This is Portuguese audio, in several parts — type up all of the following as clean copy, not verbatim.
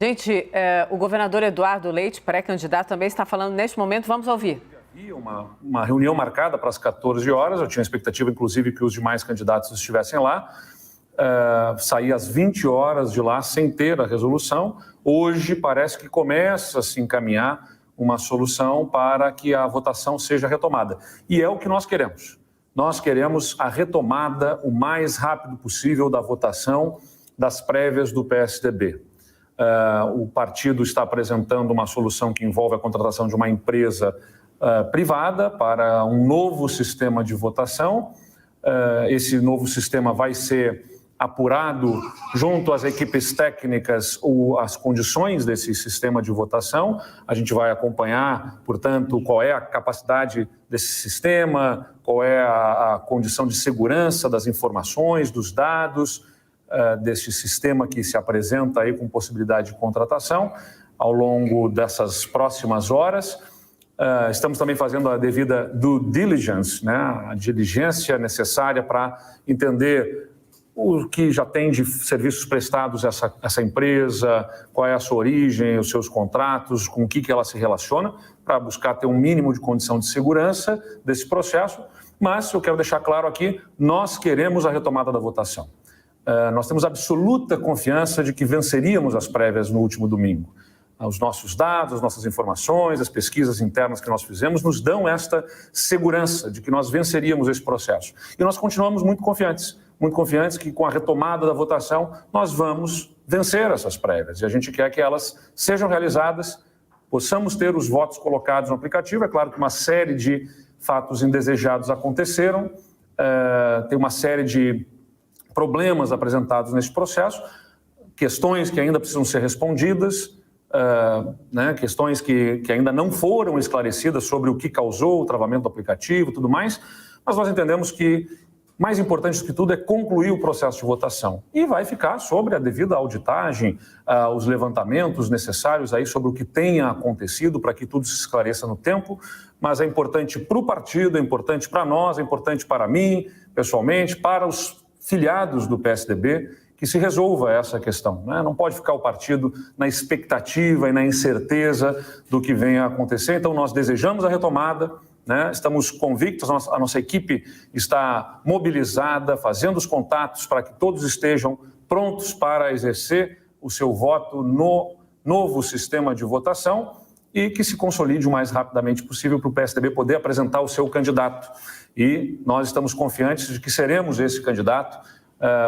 Gente, o governador Eduardo Leite, pré-candidato, também está falando neste momento. Vamos ouvir. Havia uma reunião marcada para as 14 horas. Eu tinha a expectativa, inclusive, que os demais candidatos estivessem lá. Saí às 20 horas de lá sem ter a resolução. Hoje parece que começa a se encaminhar uma solução para que a votação seja retomada. E é o que nós queremos. Nós queremos a retomada o mais rápido possível da votação das prévias do PSDB. O partido está apresentando uma solução que envolve a contratação de uma empresa privada para um novo sistema de votação. Esse novo sistema vai ser apurado junto às equipes técnicas as condições desse sistema de votação. A gente vai acompanhar, portanto, qual é a capacidade desse sistema, qual é a condição de segurança das informações, dos dados, deste sistema que se apresenta aí com possibilidade de contratação ao longo dessas próximas horas. Estamos também fazendo a devida due diligence, né, a diligência necessária para entender o que já tem de serviços prestados essa empresa, qual é a sua origem, os seus contratos, com o que ela se relaciona, para buscar ter um mínimo de condição de segurança desse processo. Mas eu quero deixar claro aqui, nós queremos a retomada da votação. Nós temos absoluta confiança de que venceríamos as prévias no último domingo. Os nossos dados, as nossas informações, as pesquisas internas que nós fizemos nos dão esta segurança de que nós venceríamos esse processo. E nós continuamos muito confiantes que com a retomada da votação nós vamos vencer essas prévias. E a gente quer que elas sejam realizadas, possamos ter os votos colocados no aplicativo. É claro que uma série de fatos indesejados aconteceram, tem uma série de problemas apresentados nesse processo, questões que ainda precisam ser respondidas, questões que ainda não foram esclarecidas sobre o que causou o travamento do aplicativo e tudo mais, mas nós entendemos que mais importante do que tudo é concluir o processo de votação. E vai ficar sobre a devida auditagem, os levantamentos necessários aí sobre o que tenha acontecido para que tudo se esclareça no tempo, mas é importante para o partido, é importante para nós, é importante para mim, pessoalmente, para os filiados do PSDB, que se resolva essa questão, né? Não pode ficar o partido na expectativa e na incerteza do que venha a acontecer. Então, nós desejamos a retomada, né? Estamos convictos, a nossa equipe está mobilizada, fazendo os contatos para que todos estejam prontos para exercer o seu voto no novo sistema de votação e que se consolide o mais rapidamente possível para o PSDB poder apresentar o seu candidato. E nós estamos confiantes de que seremos esse candidato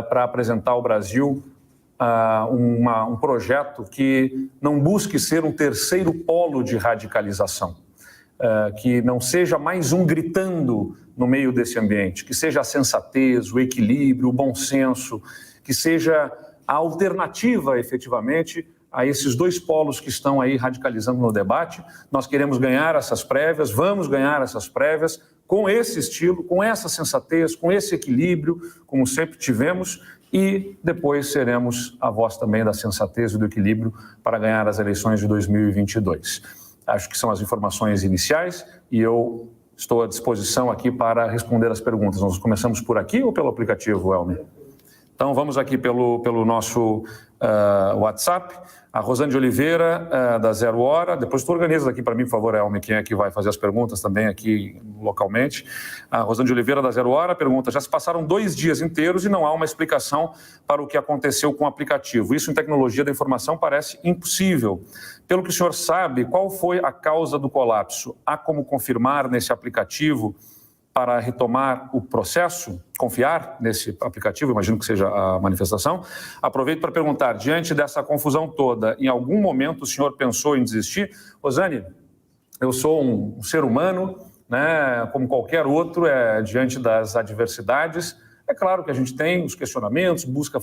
para apresentar ao Brasil um projeto que não busque ser um terceiro polo de radicalização, que não seja mais um gritando no meio desse ambiente, que seja a sensatez, o equilíbrio, o bom senso, que seja a alternativa, efetivamente, a esses dois polos que estão aí radicalizando no debate. Nós queremos ganhar essas prévias, vamos ganhar essas prévias com esse estilo, com essa sensatez, com esse equilíbrio, como sempre tivemos, e depois seremos a voz também da sensatez e do equilíbrio para ganhar as eleições de 2022. Acho que são as informações iniciais e eu estou à disposição aqui para responder as perguntas. Nós começamos por aqui ou pelo aplicativo, Elmi? Então, vamos aqui pelo nosso WhatsApp. A Rosane de Oliveira, da Zero Hora. Depois tu organiza aqui para mim, por favor, Elmi, quem é que vai fazer as perguntas também aqui localmente. A Rosane de Oliveira, da Zero Hora, pergunta: já se passaram 2 dias inteiros e não há uma explicação para o que aconteceu com o aplicativo. Isso em tecnologia da informação parece impossível. Pelo que o senhor sabe, qual foi a causa do colapso? Há como confirmar nesse aplicativo para retomar o processo, confiar nesse aplicativo, imagino que seja a manifestação. Aproveito para perguntar, diante dessa confusão toda, em algum momento o senhor pensou em desistir? Rosane, eu sou um ser humano, né, como qualquer outro, diante das adversidades. É claro que a gente tem os questionamentos, busca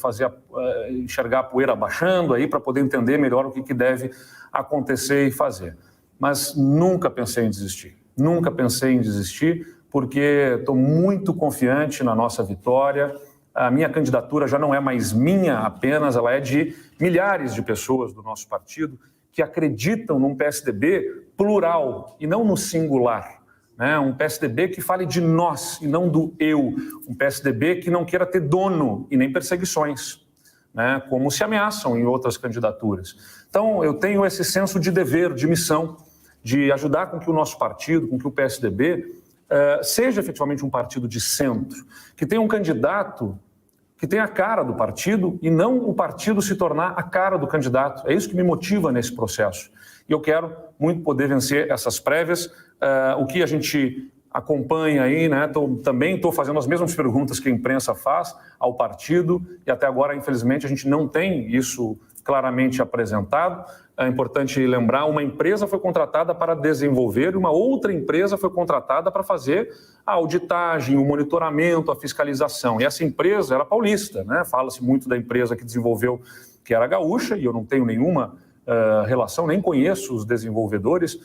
enxergar a poeira baixando aí para poder entender melhor o que deve acontecer e fazer. Mas nunca pensei em desistir, porque estou muito confiante na nossa vitória. A minha candidatura já não é mais minha apenas, ela é de milhares de pessoas do nosso partido que acreditam num PSDB plural e não no singular, né? Um PSDB que fale de nós e não do eu, um PSDB que não queira ter dono e nem perseguições. né, como se ameaçam em outras candidaturas. Então, eu tenho esse senso de dever, de missão, de ajudar com que o nosso partido, com que o PSDB, seja efetivamente um partido de centro, que tenha um candidato que tenha a cara do partido e não o partido se tornar a cara do candidato. É isso que me motiva nesse processo. E eu quero muito poder vencer essas prévias. O que a gente acompanha aí, né? Também estou fazendo as mesmas perguntas que a imprensa faz ao partido e até agora, infelizmente, a gente não tem isso claramente apresentado. É importante lembrar, uma empresa foi contratada para desenvolver e uma outra empresa foi contratada para fazer a auditagem, o monitoramento, a fiscalização. E essa empresa era paulista, né? Fala-se muito da empresa que desenvolveu, que era gaúcha, e eu não tenho nenhuma relação, nem conheço os desenvolvedores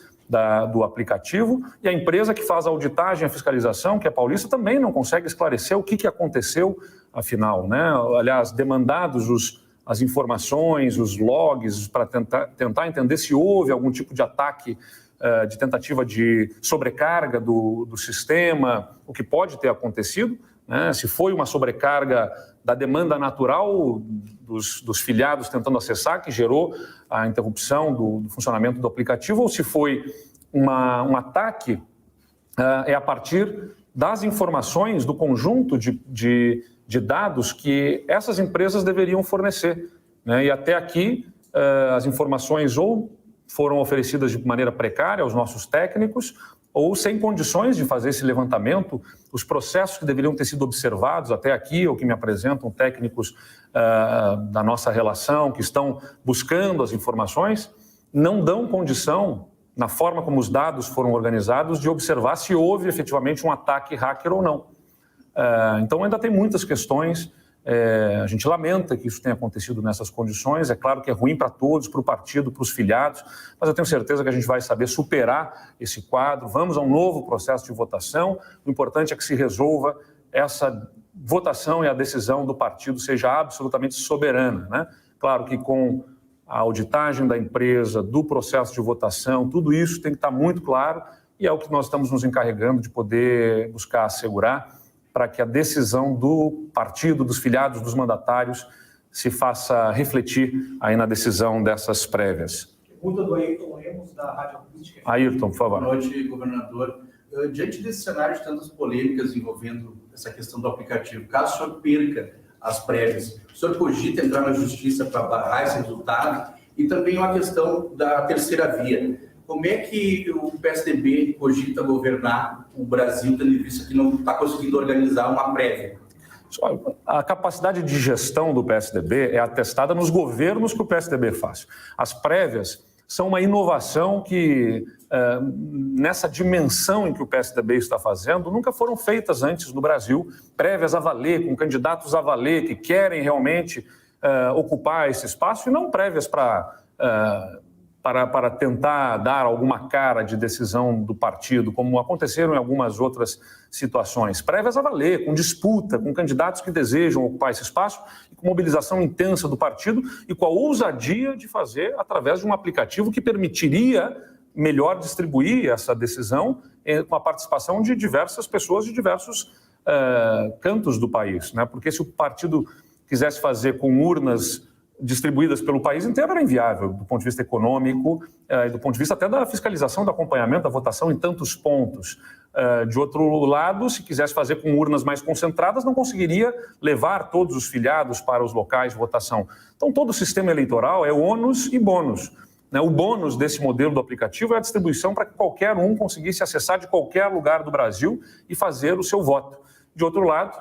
do aplicativo, e a empresa que faz a auditagem, a fiscalização, que é paulista, também não consegue esclarecer o que aconteceu, afinal, né? Aliás, demandados as informações, os logs, para tentar entender se houve algum tipo de ataque, de tentativa de sobrecarga do sistema, o que pode ter acontecido, né? Se foi uma sobrecarga da demanda natural dos filiados tentando acessar, que gerou a interrupção do funcionamento do aplicativo, ou se foi um ataque, é a partir das informações, do conjunto de dados que essas empresas deveriam fornecer, né? E até aqui as informações ou foram oferecidas de maneira precária aos nossos técnicos ou sem condições de fazer esse levantamento. Os processos que deveriam ter sido observados até aqui, ou que me apresentam técnicos da nossa relação, que estão buscando as informações, não dão condição, na forma como os dados foram organizados, de observar se houve efetivamente um ataque hacker ou não. Então, ainda tem muitas questões. A gente lamenta que isso tenha acontecido nessas condições. É claro que é ruim para todos, para o partido, para os filiados, mas eu tenho certeza que a gente vai saber superar esse quadro. Vamos a um novo processo de votação. O importante é que se resolva essa votação e a decisão do partido seja absolutamente soberana, né? Claro que com a auditagem da empresa, do processo de votação, tudo isso tem que estar muito claro e é o que nós estamos nos encarregando de poder buscar assegurar, para que a decisão do partido, dos filiados, dos mandatários, se faça refletir aí na decisão dessas prévias. Pergunta do Ayrton Lemos, da Rádio Acústica. Ayrton, por favor. Boa noite, governador. Diante desse cenário de tantas polêmicas envolvendo essa questão do aplicativo, caso o senhor perca as prévias, o senhor cogita entrar na justiça para barrar esse resultado? E também uma questão da terceira via. Como é que o PSDB cogita governar o Brasil, tendo em vista que não está conseguindo organizar uma prévia? A capacidade de gestão do PSDB é atestada nos governos que o PSDB faz. As prévias são uma inovação que, nessa dimensão em que o PSDB está fazendo, nunca foram feitas antes no Brasil. Prévias a valer, com candidatos a valer, que querem realmente ocupar esse espaço, e não prévias para tentar dar alguma cara de decisão do partido, como aconteceram em algumas outras situações. Prévias a valer, com disputa, com candidatos que desejam ocupar esse espaço, e com mobilização intensa do partido e com a ousadia de fazer através de um aplicativo que permitiria melhor distribuir essa decisão com a participação de diversas pessoas de diversos cantos do país, né? Porque se o partido quisesse fazer com urnas distribuídas pelo país inteiro, era inviável do ponto de vista econômico e do ponto de vista até da fiscalização, do acompanhamento da votação em tantos pontos. De outro lado, se quisesse fazer com urnas mais concentradas, não conseguiria levar todos os filiados para os locais de votação. Então, todo o sistema eleitoral é ônus e bônus. O bônus desse modelo do aplicativo é a distribuição para que qualquer um conseguisse acessar de qualquer lugar do Brasil e fazer o seu voto. De outro lado,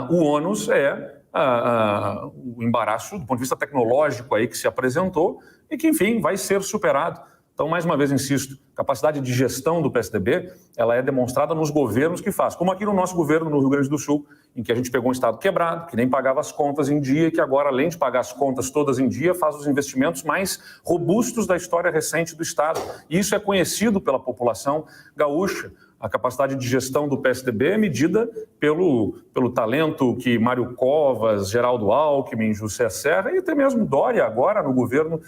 o ônus é o embaraço do ponto de vista tecnológico aí que se apresentou e que, enfim, vai ser superado. Então, mais uma vez, insisto, a capacidade de gestão do PSDB, ela é demonstrada nos governos que faz, como aqui no nosso governo no Rio Grande do Sul, em que a gente pegou um estado quebrado, que nem pagava as contas em dia, e que agora, além de pagar as contas todas em dia, faz os investimentos mais robustos da história recente do estado. E isso é conhecido pela população gaúcha. A capacidade de gestão do PSDB é medida pelo talento que Mário Covas, Geraldo Alckmin, José Serra e até mesmo Dória, agora no governo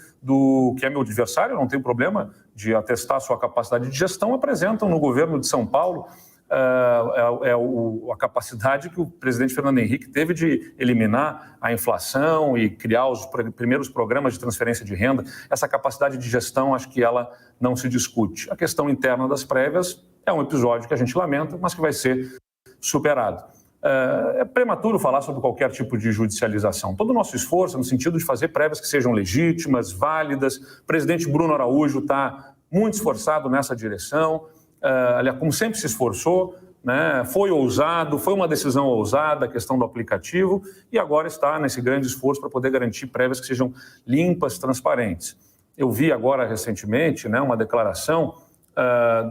que é meu adversário, não tem problema de atestar sua capacidade de gestão, apresentam no governo de São Paulo. a capacidade que o presidente Fernando Henrique teve de eliminar a inflação e criar os primeiros programas de transferência de renda. Essa capacidade de gestão, acho que ela não se discute. A questão interna das prévias é um episódio que a gente lamenta, mas que vai ser superado. É prematuro falar sobre qualquer tipo de judicialização. Todo o nosso esforço é no sentido de fazer prévias que sejam legítimas, válidas. O presidente Bruno Araújo está muito esforçado nessa direção. Aliás, como sempre se esforçou, né? Foi ousado, foi uma decisão ousada a questão do aplicativo e agora está nesse grande esforço para poder garantir prévias que sejam limpas, transparentes. Eu vi agora recentemente, né, uma declaração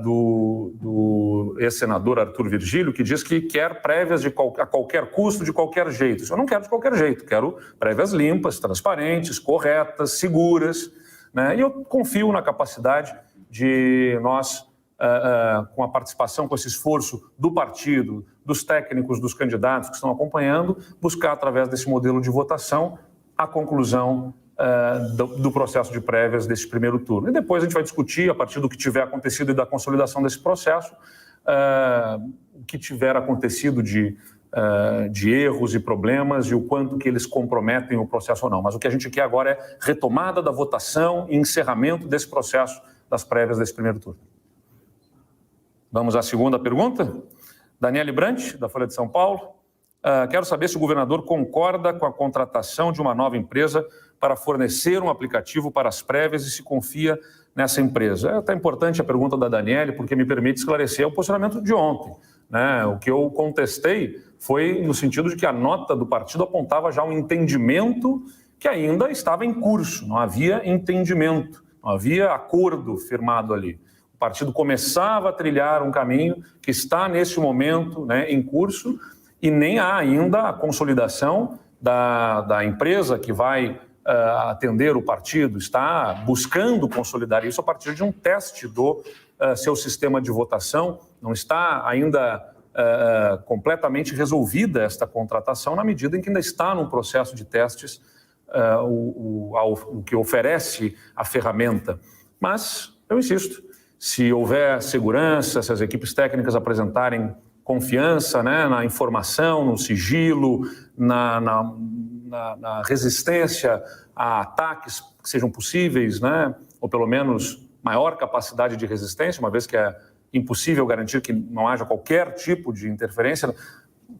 do ex-senador Arthur Virgílio, que diz que quer prévias a qualquer custo, de qualquer jeito. Eu não quero de qualquer jeito, quero prévias limpas, transparentes, corretas, seguras, né? E eu confio na capacidade de nós, com a participação, com esse esforço do partido, dos técnicos, dos candidatos que estão acompanhando, buscar, através desse modelo de votação, a conclusão do processo de prévias desse primeiro turno. E depois a gente vai discutir, a partir do que tiver acontecido e da consolidação desse processo, o que tiver acontecido de erros e problemas e o quanto que eles comprometem o processo ou não. Mas o que a gente quer agora é retomada da votação e encerramento desse processo das prévias desse primeiro turno. Vamos à segunda pergunta. Daniele Brant, da Folha de São Paulo. Quero saber se o governador concorda com a contratação de uma nova empresa para fornecer um aplicativo para as prévias e se confia nessa empresa. É até importante a pergunta da Daniele, porque me permite esclarecer o posicionamento de ontem, né? O que eu contestei foi no sentido de que a nota do partido apontava já um entendimento que ainda estava em curso, não havia entendimento, não havia acordo firmado ali. O partido começava a trilhar um caminho que está nesse momento, né, em curso, e nem há ainda a consolidação da empresa que vai atender o partido, está buscando consolidar isso a partir de um teste do seu sistema de votação. Não está ainda completamente resolvida esta contratação, na medida em que ainda está num processo de testes o que oferece a ferramenta. Mas, eu insisto, se houver segurança, se as equipes técnicas apresentarem confiança, né, na informação, no sigilo, na resistência a ataques que sejam possíveis, né, ou pelo menos maior capacidade de resistência, uma vez que é impossível garantir que não haja qualquer tipo de interferência,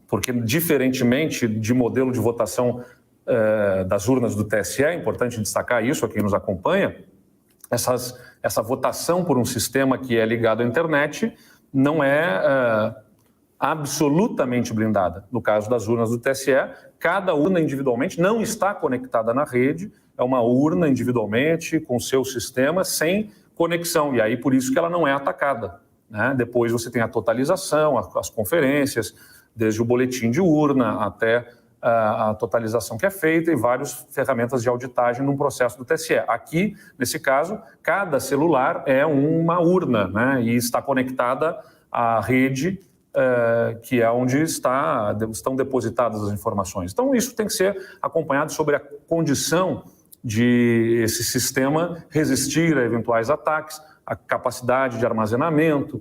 porque diferentemente de modelo de votação das urnas do TSE, é importante destacar isso a quem nos acompanha, essa votação por um sistema que é ligado à internet não é absolutamente blindada. No caso das urnas do TSE, cada urna individualmente não está conectada na rede, é uma urna individualmente com seu sistema sem conexão, e aí por isso que ela não é atacada, né? Depois você tem a totalização, as conferências, desde o boletim de urna até a totalização que é feita e várias ferramentas de auditagem num processo do TSE. Aqui, nesse caso, cada celular é uma urna, né? E está conectada à rede que é onde estão depositadas as informações. Então, isso tem que ser acompanhado sobre a condição de esse sistema resistir a eventuais ataques, a capacidade de armazenamento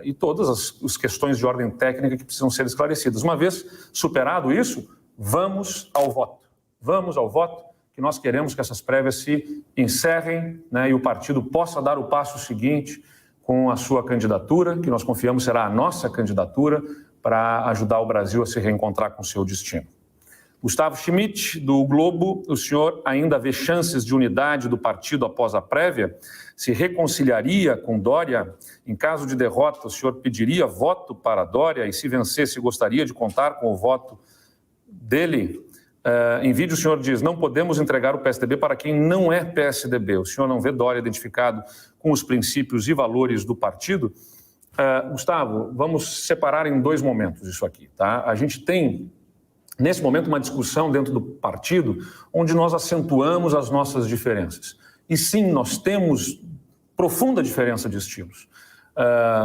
e todas as questões de ordem técnica que precisam ser esclarecidas. Uma vez superado isso, vamos ao voto. Vamos ao voto, que nós queremos que essas prévias se encerrem, né, e o partido possa dar o passo seguinte com a sua candidatura, que nós confiamos será a nossa candidatura para ajudar o Brasil a se reencontrar com o seu destino. Gustavo Schmidt, do Globo, o senhor ainda vê chances de unidade do partido após a prévia? Se reconciliaria com Dória? Em caso de derrota, o senhor pediria voto para Dória e, se vencesse, gostaria de contar com o voto dele? Em vídeo, o senhor diz, não podemos entregar o PSDB para quem não é PSDB. O senhor não vê Dória identificado com os princípios e valores do partido? Gustavo, vamos separar em dois momentos isso aqui, tá? A gente tem, nesse momento, uma discussão dentro do partido onde nós acentuamos as nossas diferenças. E sim, nós temos profunda diferença de estilos.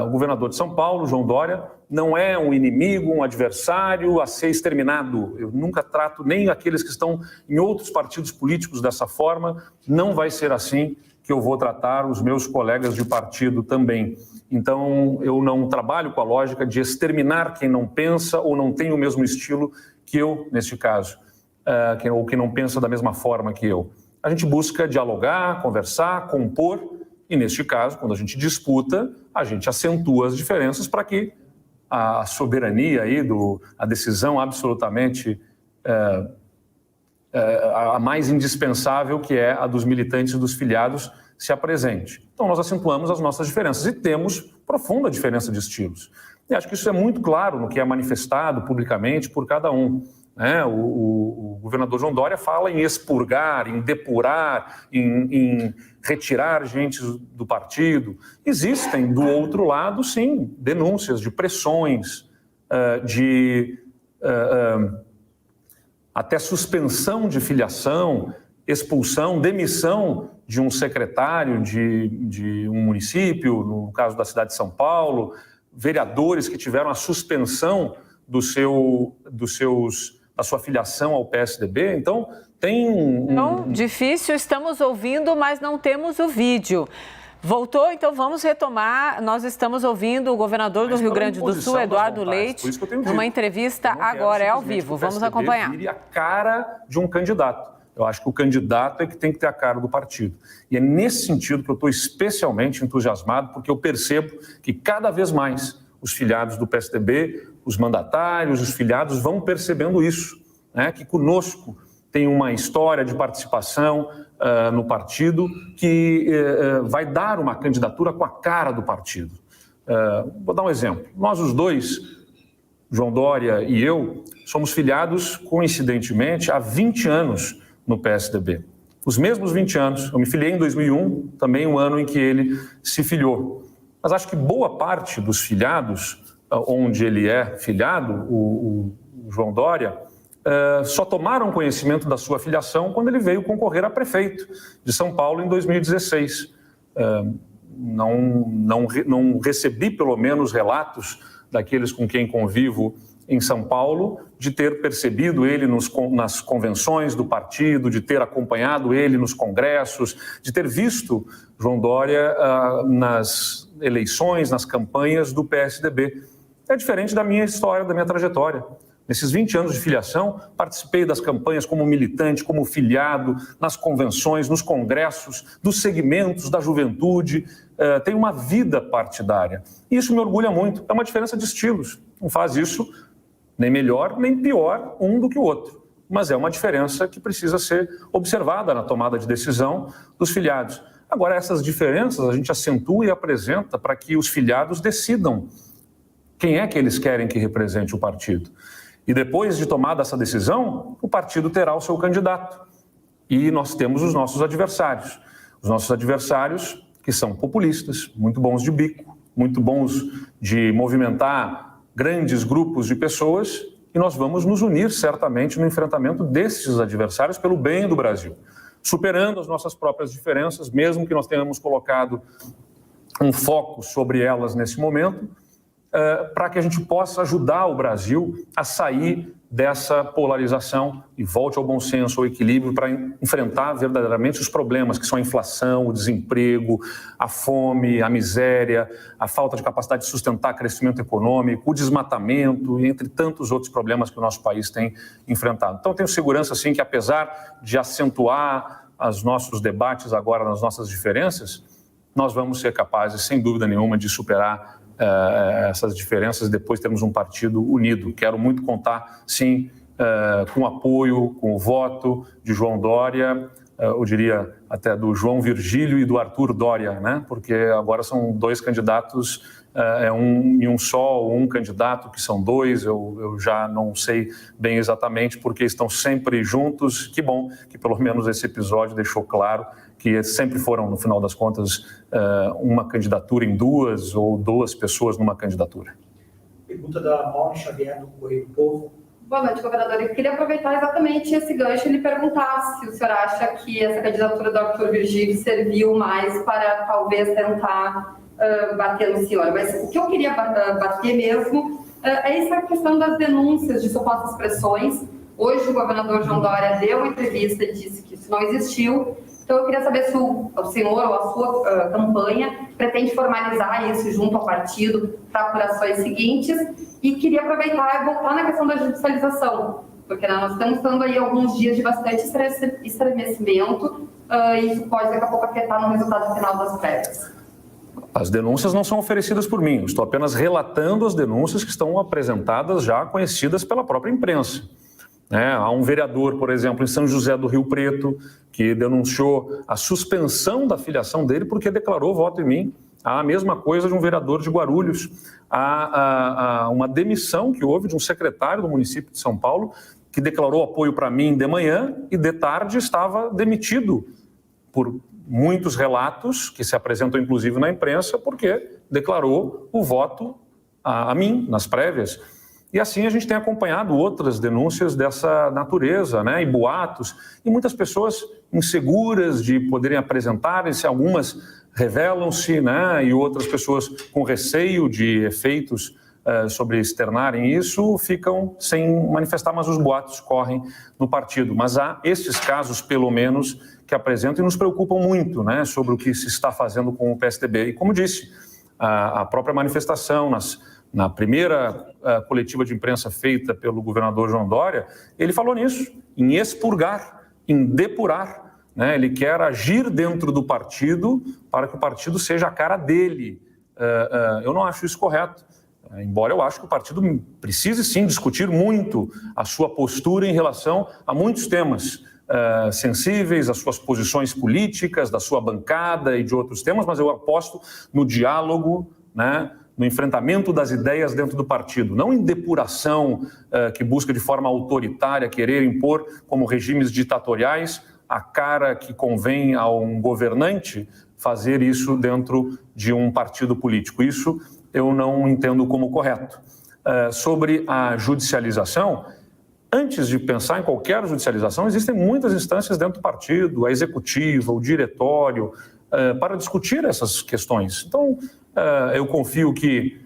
O governador de São Paulo, João Dória, não é um inimigo, um adversário a ser exterminado. Eu nunca trato nem aqueles que estão em outros partidos políticos dessa forma. Não vai ser assim que que eu vou tratar os meus colegas de partido também. Então, eu não trabalho com a lógica de exterminar quem não pensa ou não tem o mesmo estilo que eu, neste caso, ou que não pensa da mesma forma que eu. A gente busca dialogar, conversar, compor, e neste caso, quando a gente disputa, a gente acentua as diferenças para que a soberania aí, a decisão absolutamente a mais indispensável, que é a dos militantes e dos filiados, se apresente. Então, nós acentuamos as nossas diferenças e temos profunda diferença de estilos. E acho que isso é muito claro no que é manifestado publicamente por cada um. O governador João Dória fala em expurgar, em depurar, em retirar gente do partido. Existem, do outro lado, sim, denúncias de pressões, até suspensão de filiação, expulsão, demissão de um secretário de um município, no caso da cidade de São Paulo, vereadores que tiveram a suspensão da sua filiação ao PSDB. Então, Então, difícil, estamos ouvindo, mas não temos o vídeo. Voltou, então vamos retomar. Nós estamos ouvindo o governador do Rio Grande do Sul, Eduardo Leite, numa entrevista agora, é ao vivo. Vamos acompanhar. Vire a cara de um candidato. Eu acho que o candidato é que tem que ter a cara do partido. E é nesse sentido que eu estou especialmente entusiasmado, porque eu percebo que cada vez mais os filiados do PSDB, os mandatários, os filiados vão percebendo isso, né? Que conosco tem uma história de participação no partido que vai dar uma candidatura com a cara do partido. Vou dar um exemplo. Nós os dois, João Dória e eu, somos filiados, coincidentemente, há 20 anos no PSDB. Os mesmos 20 anos. Eu me filiei em 2001, também um ano em que ele se filiou. Mas acho que boa parte dos filiados, onde ele é filiado, o João Dória, só tomaram conhecimento da sua filiação quando ele veio concorrer a prefeito de São Paulo em 2016. Não recebi, pelo menos, relatos daqueles com quem convivo em São Paulo, de ter percebido ele nas convenções do partido, de ter acompanhado ele nos congressos, de ter visto João Dória nas eleições, nas campanhas do PSDB. É diferente da minha história, da minha trajetória. Nesses 20 anos de filiação, participei das campanhas como militante, como filiado, nas convenções, nos congressos, dos segmentos da juventude, tenho uma vida partidária. E isso me orgulha muito, é uma diferença de estilos. Não faz isso nem melhor, nem pior um do que o outro. Mas é uma diferença que precisa ser observada na tomada de decisão dos filiados. Agora, essas diferenças a gente acentua e apresenta para que os filiados decidam quem é que eles querem que represente o partido. E depois de tomada essa decisão, o partido terá o seu candidato. E nós temos os nossos adversários. Os nossos adversários que são populistas, muito bons de bico, muito bons de movimentar grandes grupos de pessoas, e nós vamos nos unir certamente no enfrentamento desses adversários pelo bem do Brasil, superando as nossas próprias diferenças, mesmo que nós tenhamos colocado um foco sobre elas nesse momento, para que a gente possa ajudar o Brasil a sair dessa polarização e volte ao bom senso, ao equilíbrio, para enfrentar verdadeiramente os problemas que são a inflação, o desemprego, a fome, a miséria, a falta de capacidade de sustentar crescimento econômico, o desmatamento, entre tantos outros problemas que o nosso país tem enfrentado. Então, eu tenho segurança, sim, que apesar de acentuar os nossos debates agora nas nossas diferenças, nós vamos ser capazes, sem dúvida nenhuma, de superar essas diferenças e depois termos um partido unido. Quero muito contar, sim, com o apoio, com o voto de João Dória, eu diria até do João Virgílio e do Arthur Dória, né? Porque agora são dois candidatos, um só, ou um candidato que são dois, eu já não sei bem exatamente porque estão sempre juntos. Que bom que pelo menos esse episódio deixou claro que sempre foram, no final das contas, uma candidatura em duas ou duas pessoas numa candidatura. Pergunta da Maureen Xavier, do Correio do Povo. Boa noite, governador. Eu queria aproveitar exatamente esse gancho e lhe perguntar se o senhor acha que essa candidatura do Arthur Virgílio serviu mais para talvez tentar bater no senhor. Mas o que eu queria bater mesmo é essa questão das denúncias de supostas pressões. Hoje o governador João Dória deu uma entrevista e disse que isso não existiu. Então, eu queria saber se o senhor ou a sua campanha pretende formalizar isso junto ao partido para apurações seguintes, e queria aproveitar e voltar na questão da judicialização, porque nós estamos tendo aí alguns dias de bastante estremecimento e isso pode daqui a pouco afetar no resultado final das prévias. As denúncias não são oferecidas por mim, estou apenas relatando as denúncias que estão apresentadas, já conhecidas pela própria imprensa. Há um vereador, por exemplo, em São José do Rio Preto, que denunciou a suspensão da filiação dele porque declarou voto em mim. Há a mesma coisa de um vereador de Guarulhos. Há uma demissão que houve de um secretário do município de São Paulo que declarou apoio para mim de manhã e de tarde estava demitido por muitos relatos que se apresentam inclusive na imprensa porque declarou o voto a mim nas prévias. E assim a gente tem acompanhado outras denúncias dessa natureza, e boatos, e muitas pessoas inseguras de poderem apresentarem-se, algumas revelam-se, e outras pessoas com receio de efeitos sobre externarem isso, ficam sem manifestar, mas os boatos correm no partido. Mas há estes casos, pelo menos, que apresentam e nos preocupam muito, sobre o que se está fazendo com o PSDB. E como disse, a própria manifestação na primeira coletiva de imprensa feita pelo governador João Dória, ele falou nisso, em expurgar, em depurar. Ele quer agir dentro do partido para que o partido seja a cara dele. Eu não acho isso correto, embora eu acho que o partido precise sim discutir muito a sua postura em relação a muitos temas sensíveis, as suas posições políticas, da sua bancada e de outros temas, mas eu aposto no diálogo, no enfrentamento das ideias dentro do partido, não em depuração que busca de forma autoritária querer impor como regimes ditatoriais a cara que convém a um governante fazer isso dentro de um partido político. Isso eu não entendo como correto. Sobre a judicialização, antes de pensar em qualquer judicialização, existem muitas instâncias dentro do partido, a executiva, o diretório, para discutir essas questões. Então, eu confio que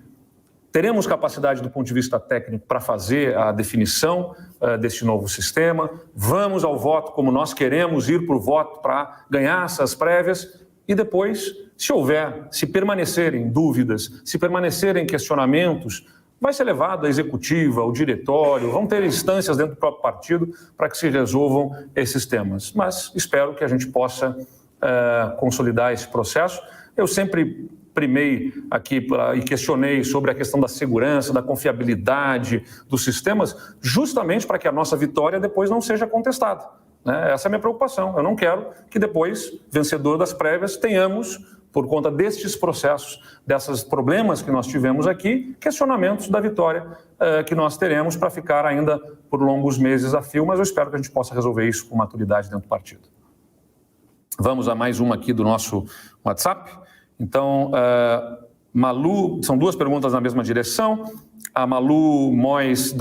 teremos capacidade do ponto de vista técnico para fazer a definição deste novo sistema. Vamos ao voto como nós queremos ir para o voto para ganhar essas prévias e depois, se permanecerem dúvidas, se permanecerem questionamentos, vai ser levado à executiva, ao diretório, vão ter instâncias dentro do próprio partido para que se resolvam esses temas. Mas espero que a gente possa consolidar esse processo. Eu sempre primei aqui e questionei sobre a questão da segurança, da confiabilidade dos sistemas, justamente para que a nossa vitória depois não seja contestada. Essa é a minha preocupação. Eu não quero que depois, vencedor das prévias, tenhamos, por conta destes processos, desses problemas que nós tivemos aqui, questionamentos da vitória que nós teremos para ficar ainda por longos meses a fio, mas eu espero que a gente possa resolver isso com maturidade dentro do partido. Vamos a mais uma aqui do nosso WhatsApp. Então, Malu, são duas perguntas na mesma direção. A Malu Mois,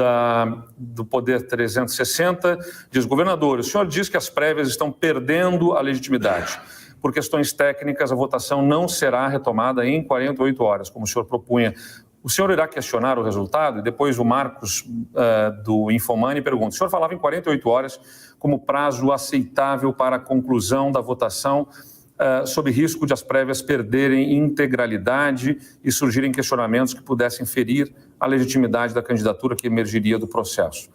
do Poder 360, diz: governador, o senhor diz que as prévias estão perdendo a legitimidade. Por questões técnicas, a votação não será retomada em 48 horas, como o senhor propunha. O senhor irá questionar o resultado? E depois o Marcos, do Infomani, pergunta: o senhor falava em 48 horas como prazo aceitável para a conclusão da votação, sob risco de as prévias perderem integralidade e surgirem questionamentos que pudessem ferir a legitimidade da candidatura que emergiria do processo.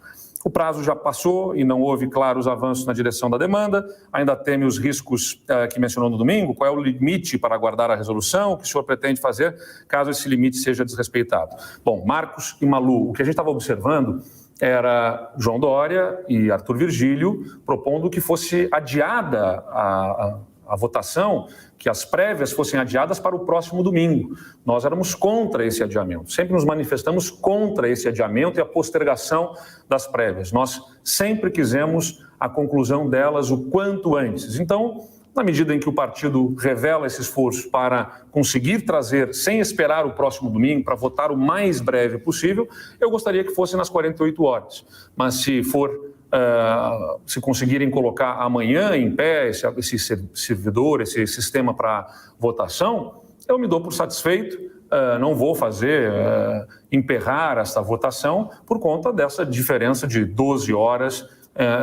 O prazo já passou e não houve claros avanços na direção da demanda. Ainda teme os riscos que mencionou no domingo. Qual é o limite para aguardar a resolução? O que o senhor pretende fazer caso esse limite seja desrespeitado? Bom, Marcos e Malu, o que a gente estava observando era João Dória e Arthur Virgílio propondo que fosse adiada a votação, que as prévias fossem adiadas para o próximo domingo. Nós éramos contra esse adiamento, sempre nos manifestamos contra esse adiamento e a postergação das prévias. Nós sempre quisemos a conclusão delas o quanto antes. Então, na medida em que o partido revela esse esforço para conseguir trazer, sem esperar o próximo domingo, para votar o mais breve possível, eu gostaria que fosse nas 48 horas. Mas se conseguirem colocar amanhã em pé esse servidor, esse sistema para votação, eu me dou por satisfeito, não vou emperrar esta votação por conta dessa diferença de 12 horas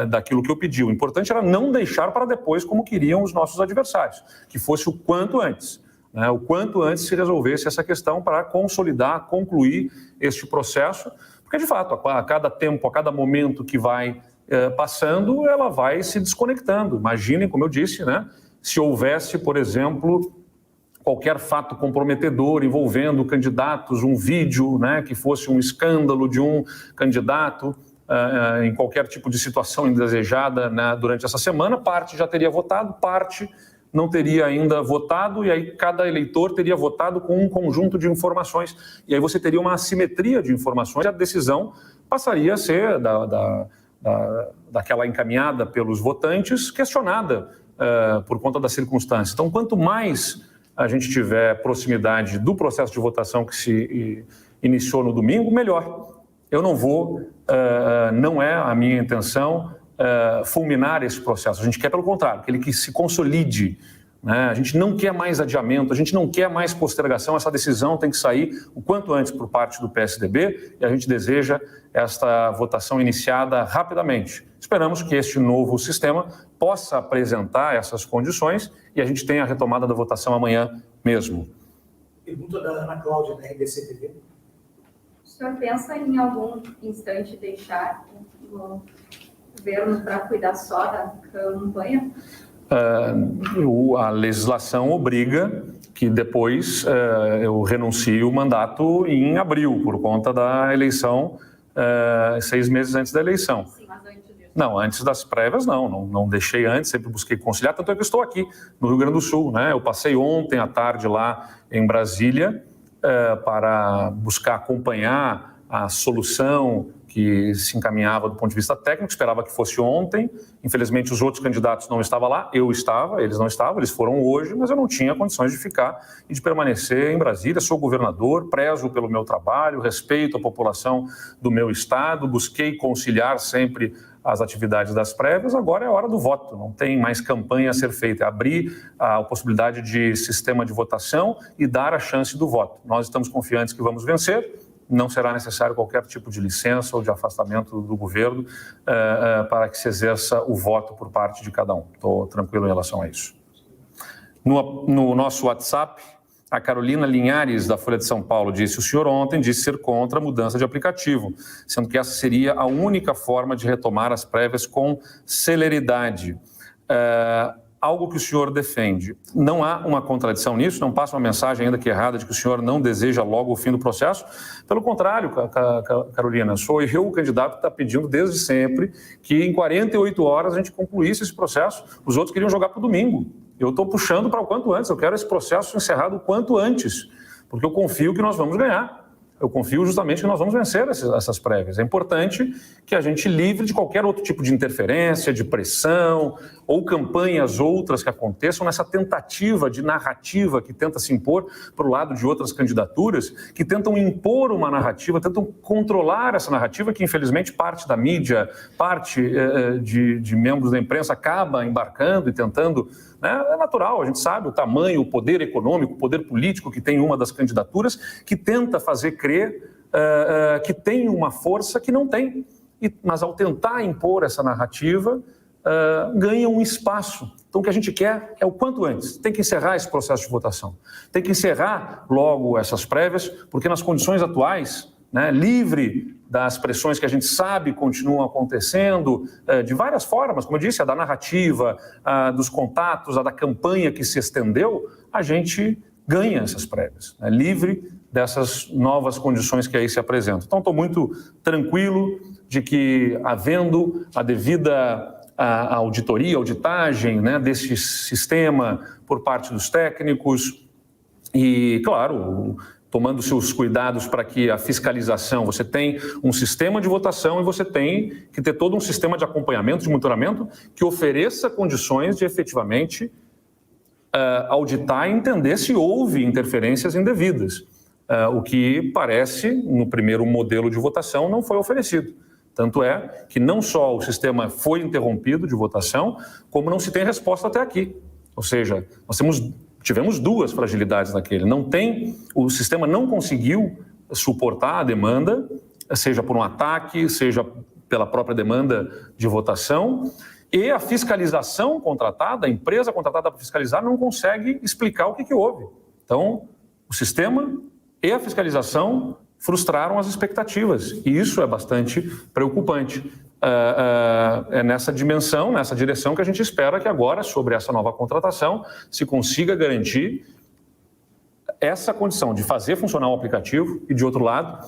daquilo que eu pedi. O importante era não deixar para depois como queriam os nossos adversários, que fosse o quanto antes. O quanto antes se resolvesse essa questão para consolidar, concluir este processo, porque, de fato, a cada tempo, a cada momento que vai passando, ela vai se desconectando. Imaginem, como eu disse, se houvesse, por exemplo, qualquer fato comprometedor envolvendo candidatos, um vídeo que fosse um escândalo de um candidato, em qualquer tipo de situação indesejada durante essa semana, parte já teria votado, parte não teria ainda votado, e aí cada eleitor teria votado com um conjunto de informações. E aí você teria uma assimetria de informações, e a decisão passaria a ser daquela encaminhada pelos votantes, questionada por conta da circunstância. Então, quanto mais a gente tiver proximidade do processo de votação que se iniciou no domingo, melhor. Eu não vou, não é a minha intenção fulminar esse processo. A gente quer, pelo contrário, que ele se consolide. A gente não quer mais adiamento, a gente não quer mais postergação. Essa decisão tem que sair o quanto antes por parte do PSDB e a gente deseja esta votação iniciada rapidamente. Esperamos que este novo sistema possa apresentar essas condições e a gente tenha a retomada da votação amanhã mesmo. Pergunta da Ana Cláudia, da RBC TV. O senhor pensa em algum instante deixar o governo para cuidar só da campanha? A legislação obriga que depois eu renuncie o mandato em abril, por conta da eleição, 6 meses antes da eleição. Sim, mas antes disso. Não, antes das prévias não deixei antes, sempre busquei conciliar, tanto é que eu estou aqui no Rio Grande do Sul. Eu passei ontem à tarde lá em Brasília para buscar acompanhar a solução que se encaminhava do ponto de vista técnico, esperava que fosse ontem. Infelizmente, os outros candidatos não estavam lá, eu estava, eles não estavam, eles foram hoje, mas eu não tinha condições de ficar e de permanecer em Brasília. Sou governador, prezo pelo meu trabalho, respeito a população do meu estado, busquei conciliar sempre as atividades das prévias. Agora é a hora do voto, não tem mais campanha a ser feita, é abrir a possibilidade de sistema de votação e dar a chance do voto. Nós estamos confiantes que vamos vencer. Não será necessário qualquer tipo de licença ou de afastamento do governo para que se exerça o voto por parte de cada um. Estou tranquilo em relação a isso. No nosso WhatsApp, a Carolina Linhares, da Folha de São Paulo, disse: o senhor ontem disse ser contra a mudança de aplicativo, sendo que essa seria a única forma de retomar as prévias com celeridade. Algo que o senhor defende. Não há uma contradição nisso? Não passa uma mensagem ainda que errada de que o senhor não deseja logo o fim do processo? Pelo contrário, Carolina, sou eu o candidato que está pedindo desde sempre que em 48 horas a gente concluísse esse processo. Os outros queriam jogar para o domingo. Eu estou puxando para o quanto antes. Eu quero esse processo encerrado o quanto antes, porque eu confio que nós vamos ganhar. Eu confio justamente que nós vamos vencer essas prévias. É importante que a gente livre de qualquer outro tipo de interferência, de pressão ou campanhas outras que aconteçam nessa tentativa de narrativa que tenta se impor para o lado de outras candidaturas, que tentam impor uma narrativa, tentam controlar essa narrativa que, infelizmente, parte da mídia, parte de membros da imprensa acaba embarcando e tentando. É natural, a gente sabe o tamanho, o poder econômico, o poder político que tem uma das candidaturas, que tenta fazer crer que tem uma força que não tem. Mas ao tentar impor essa narrativa, ganha um espaço. Então o que a gente quer é o quanto antes. Tem que encerrar esse processo de votação. Tem que encerrar logo essas prévias, porque nas condições atuais, livre das pressões que a gente sabe continuam acontecendo de várias formas, como eu disse, a da narrativa, a dos contatos, a da campanha que se estendeu, a gente ganha essas prévias, livre dessas novas condições que aí se apresentam. Então, estou muito tranquilo de que, havendo a devida auditoria, auditagem desse sistema por parte dos técnicos e, claro, tomando seus cuidados para que a fiscalização, você tem um sistema de votação e você tem que ter todo um sistema de acompanhamento, de monitoramento, que ofereça condições de efetivamente auditar e entender se houve interferências indevidas, o que parece, no primeiro modelo de votação, não foi oferecido. Tanto é que não só o sistema foi interrompido de votação, como não se tem resposta até aqui. Ou seja, nós tivemos duas fragilidades naquele. O sistema não conseguiu suportar a demanda, seja por um ataque, seja pela própria demanda de votação, e a fiscalização contratada, a empresa contratada para fiscalizar, não consegue explicar o que houve. Então, o sistema e a fiscalização frustraram as expectativas, e isso é bastante preocupante. É nessa dimensão, nessa direção que a gente espera que agora, sobre essa nova contratação, se consiga garantir essa condição de fazer funcionar o aplicativo e, de outro lado,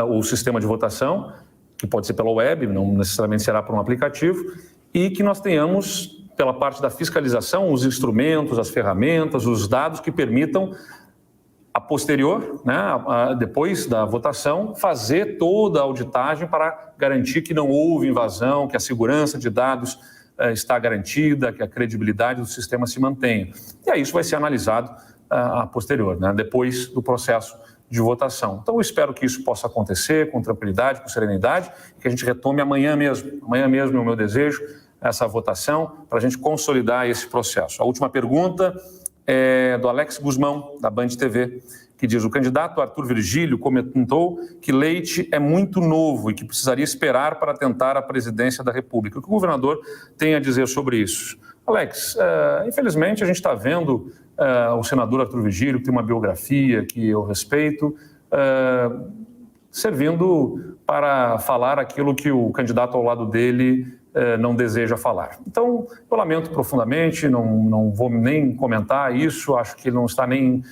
o sistema de votação, que pode ser pela web, não necessariamente será por um aplicativo, e que nós tenhamos, pela parte da fiscalização, os instrumentos, as ferramentas, os dados que permitam, a posterior, né, depois da votação, fazer toda a auditagem para garantir que não houve invasão, que a segurança de dados está garantida, que a credibilidade do sistema se mantenha. E aí isso vai ser analisado a posterior, né, depois do processo de votação. Então eu espero que isso possa acontecer com tranquilidade, com serenidade, que a gente retome amanhã mesmo é o meu desejo, essa votação, para a gente consolidar esse processo. A última pergunta é do Alex Guzmão, da Band TV, que diz: o candidato Arthur Virgílio comentou que Leite é muito novo e que precisaria esperar para tentar a presidência da República. O que o governador tem a dizer sobre isso? Alex, infelizmente a gente está vendo o senador Arthur Virgílio, que tem uma biografia que eu respeito, servindo para falar aquilo que o candidato ao lado dele não deseja falar. Então, eu lamento profundamente, não vou nem comentar isso, acho que ele não está nem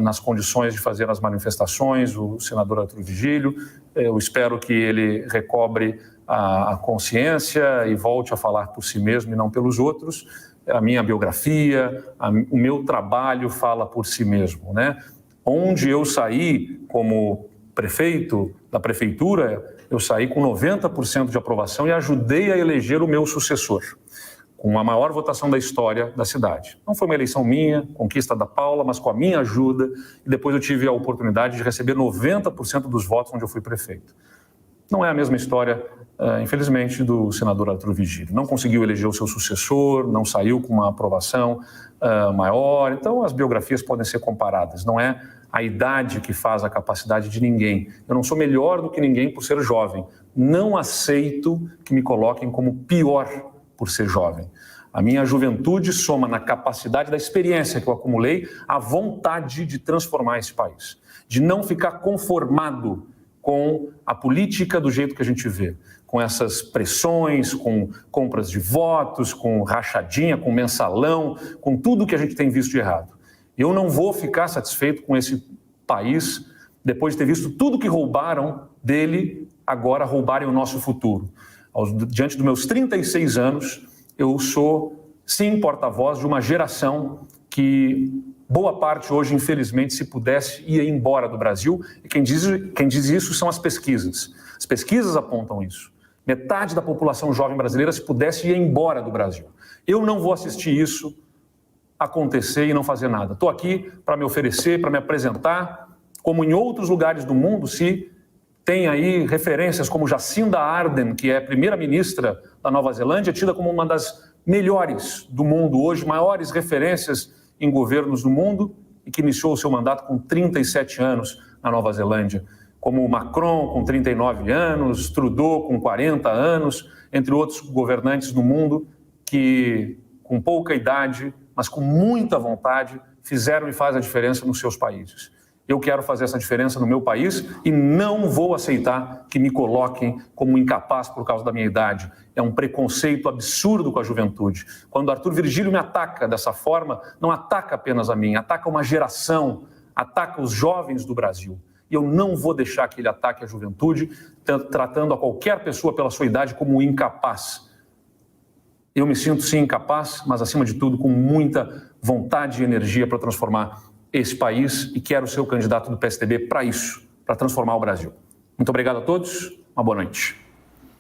nas condições de fazer as manifestações, o senador Arthur Virgílio. Eu espero que ele recobre a consciência e volte a falar por si mesmo e não pelos outros. A minha biografia, o meu trabalho fala por si mesmo, né? Onde eu saí como prefeito da prefeitura, eu saí com 90% de aprovação e ajudei a eleger o meu sucessor, com a maior votação da história da cidade. Não foi uma eleição minha, conquista da Paula, mas com a minha ajuda, e depois eu tive a oportunidade de receber 90% dos votos onde eu fui prefeito. Não é a mesma história, infelizmente, do senador Arthur Virgílio. Não conseguiu eleger o seu sucessor, não saiu com uma aprovação maior, então as biografias podem ser comparadas, não é a idade que faz a capacidade de ninguém. Eu não sou melhor do que ninguém por ser jovem. Não aceito que me coloquem como pior por ser jovem. A minha juventude soma na capacidade da experiência que eu acumulei, a vontade de transformar esse país, de não ficar conformado com a política do jeito que a gente vê, com essas pressões, com compras de votos, com rachadinha, com mensalão, com tudo que a gente tem visto de errado. Eu não vou ficar satisfeito com esse país, depois de ter visto tudo que roubaram dele, agora roubarem o nosso futuro. Diante dos meus 36 anos, eu sou, sim, porta-voz de uma geração que, boa parte hoje, infelizmente, se pudesse, ia embora do Brasil. E quem diz isso são as pesquisas. As pesquisas apontam isso. Metade da população jovem brasileira, se pudesse, ia embora do Brasil. Eu não vou assistir isso acontecer e não fazer nada. Estou aqui para me oferecer, para me apresentar, como em outros lugares do mundo, se tem aí referências como Jacinda Ardern, que é primeira-ministra da Nova Zelândia, tida como uma das melhores do mundo hoje, maiores referências em governos do mundo, e que iniciou o seu mandato com 37 anos na Nova Zelândia, como Macron com 39 anos, Trudeau com 40 anos, entre outros governantes do mundo que, com pouca idade, mas com muita vontade, fizeram e fazem a diferença nos seus países. Eu quero fazer essa diferença no meu país e não vou aceitar que me coloquem como incapaz por causa da minha idade. É um preconceito absurdo com a juventude. Quando Arthur Virgílio me ataca dessa forma, não ataca apenas a mim, ataca uma geração, ataca os jovens do Brasil. E eu não vou deixar que ele ataque a juventude, tratando a qualquer pessoa pela sua idade como incapaz. Eu me sinto, sim, incapaz, mas, acima de tudo, com muita vontade e energia para transformar esse país, e quero ser o candidato do PSDB para isso, para transformar o Brasil. Muito obrigado a todos, uma boa noite.